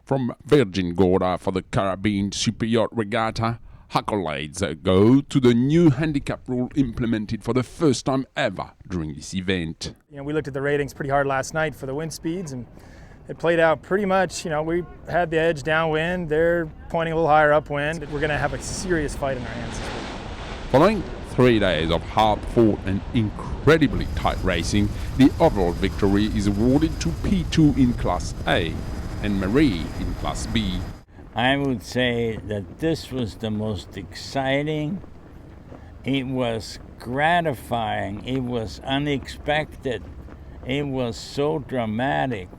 From Virgin Gorda for the Caribbean Superyacht Regatta, accolades go to the new handicap rule implemented for the first time ever during this event. We looked at the ratings pretty hard last night for the wind speeds, and it played out pretty much. We had the edge downwind. They're pointing a little higher upwind. We're going to have a serious fight in our hands this week. Following 3 days of hard-fought and incredibly tight racing, the overall victory is awarded to P2 in Class A and Marie in Class B. I would say that this was the most exciting. It was gratifying. It was unexpected. It was so dramatic.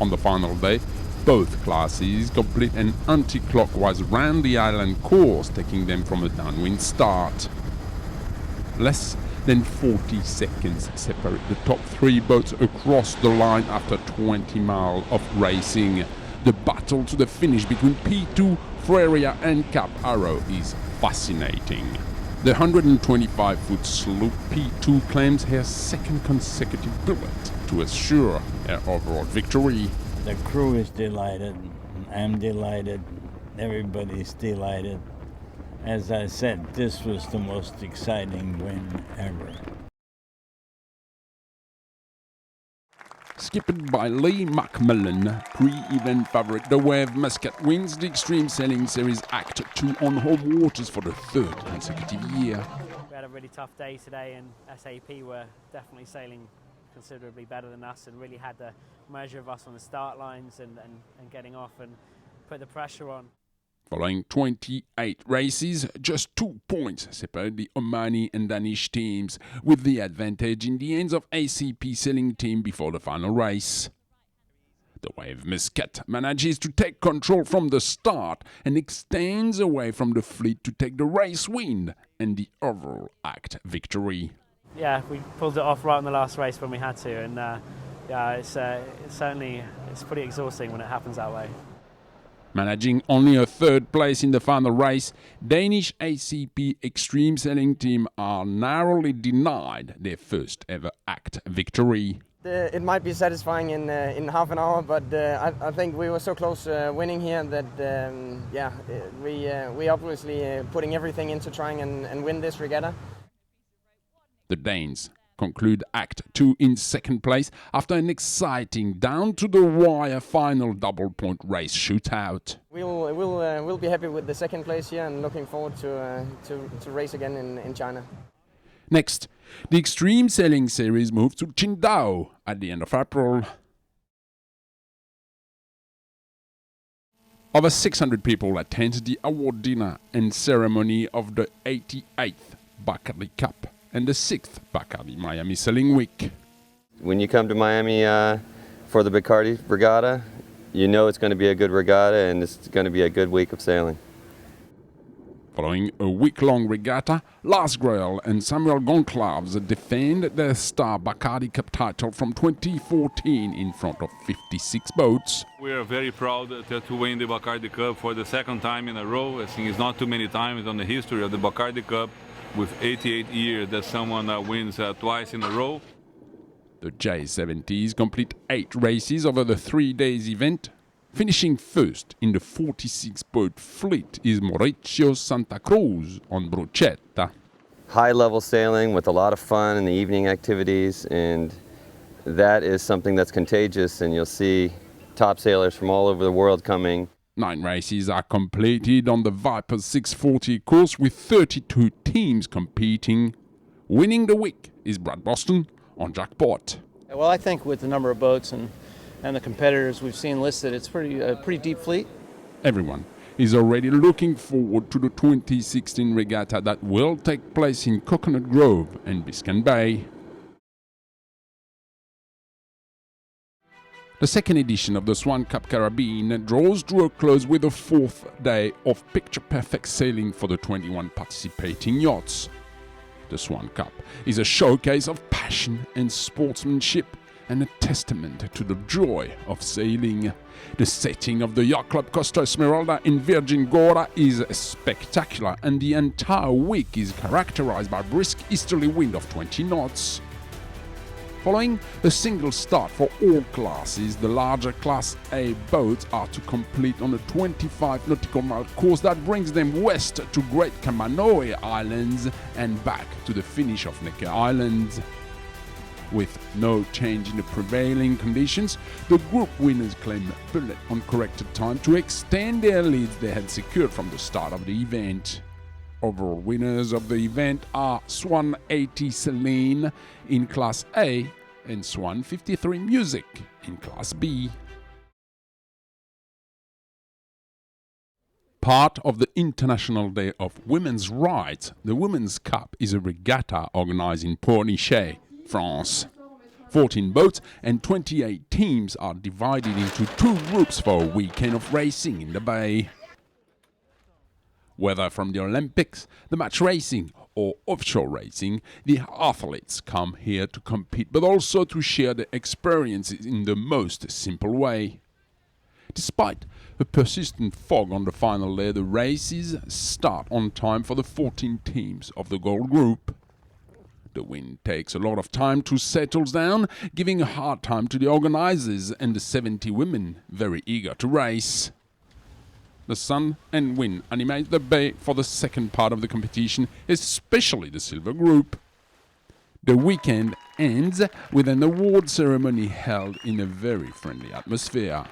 On the final day, both classes complete an anti-clockwise round the island course, taking them from a downwind start. Less than 40 seconds separate the top 3 boats across the line after 20 miles of racing. The battle to the finish between P2, Freya and Cap Arrow is fascinating. The 125-foot sloop P2 claims her second consecutive bullet to assure her overall victory. The crew is delighted. I'm delighted. Everybody's delighted. As I said, this was the most exciting win ever. Skipped by Lee McMillan, pre-event favourite The Wave Muscat wins the Extreme Sailing Series Act 2 on home waters for the 3rd consecutive year. We had a really tough day today, and SAP were definitely sailing considerably better than us and really had the measure of us on the start lines and getting off and put the pressure on. Following 28 races, just 2 points separate the Omani and Danish teams, with the advantage in the hands of ACP sailing team before the final race. The Wave Muscat manages to take control from the start and extends away from the fleet to take the race win and the overall act victory. Yeah, we pulled it off right in the last race when we had to, and it's pretty exhausting when it happens that way. Managing only a 3rd place in the final race, Danish ACP Extreme Sailing Team are narrowly denied their first ever act victory. It might be satisfying in half an hour, but I think we were so close winning here that we obviously putting everything into trying and win this regatta. The Danes conclude Act 2 in 2nd place after an exciting down-to-the-wire final double-point race shootout. We'll be happy with the 2nd place here and looking forward to race again in China. Next, the Extreme Sailing Series moves to Qingdao at the end of April. Over 600 people attend the award dinner and ceremony of the 88th Bacardi Cup and the 6th Bacardi Miami Sailing Week. When you come to Miami for the Bacardi Regatta, you know it's going to be a good regatta and it's going to be a good week of sailing. Following a week-long regatta, Lars Grael and Samuel Goncalves defend their Star Bacardi Cup title from 2014 in front of 56 boats. We are very proud to win the Bacardi Cup for the 2nd time in a row. I think it's not too many times on the history of the Bacardi Cup with 88 years that someone wins twice in a row. The J70s complete 8 races over the 3 days event. Finishing first in the 46-boat fleet is Mauricio Santa Cruz on Bruschetta. High-level sailing with a lot of fun in the evening activities, and that is something that's contagious, and you'll see top sailors from all over the world coming. 9 races are completed on the Vipers 640 course with 32 teams competing. Winning the week is Brad Boston on Jackpot. Well, I think with the number of boats and the competitors we've seen listed, it's a pretty deep fleet. Everyone is already looking forward to the 2016 regatta that will take place in Coconut Grove and Biscayne Bay. The 2nd edition of the Swan Cup Caribbean draws to a close with a 4th day of picture-perfect sailing for the 21 participating yachts. The Swan Cup is a showcase of passion and sportsmanship and a testament to the joy of sailing. The setting of the Yacht Club Costa Esmeralda in Virgin Gorda is spectacular, and the entire week is characterized by brisk easterly wind of 20 knots. Following a single start for all classes, the larger Class A boats are to complete on a 25 nautical mile course that brings them west to Great Kamanoe Islands and back to the finish of Necker Island. With no change in the prevailing conditions, the group winners claim bullet on corrected time to extend their leads they had secured from the start of the event. Overall winners of the event are Swan 80 Celine in Class A and Swan 53 Music in Class B. Part of the International Day of Women's Rights, the Women's Cup is a regatta organized in Pornichet, France. 14 boats and 28 teams are divided into 2 groups for a weekend of racing in the bay. Whether from the Olympics, the match racing or offshore racing, the athletes come here to compete but also to share their experiences in the most simple way. Despite a persistent fog on the final day, the races start on time for the 14 teams of the Gold Group. The wind takes a lot of time to settle down, giving a hard time to the organizers and the 70 women very eager to race. The sun and wind animate the bay for the second part of the competition, especially the silver group. The weekend ends with an award ceremony held in a very friendly atmosphere.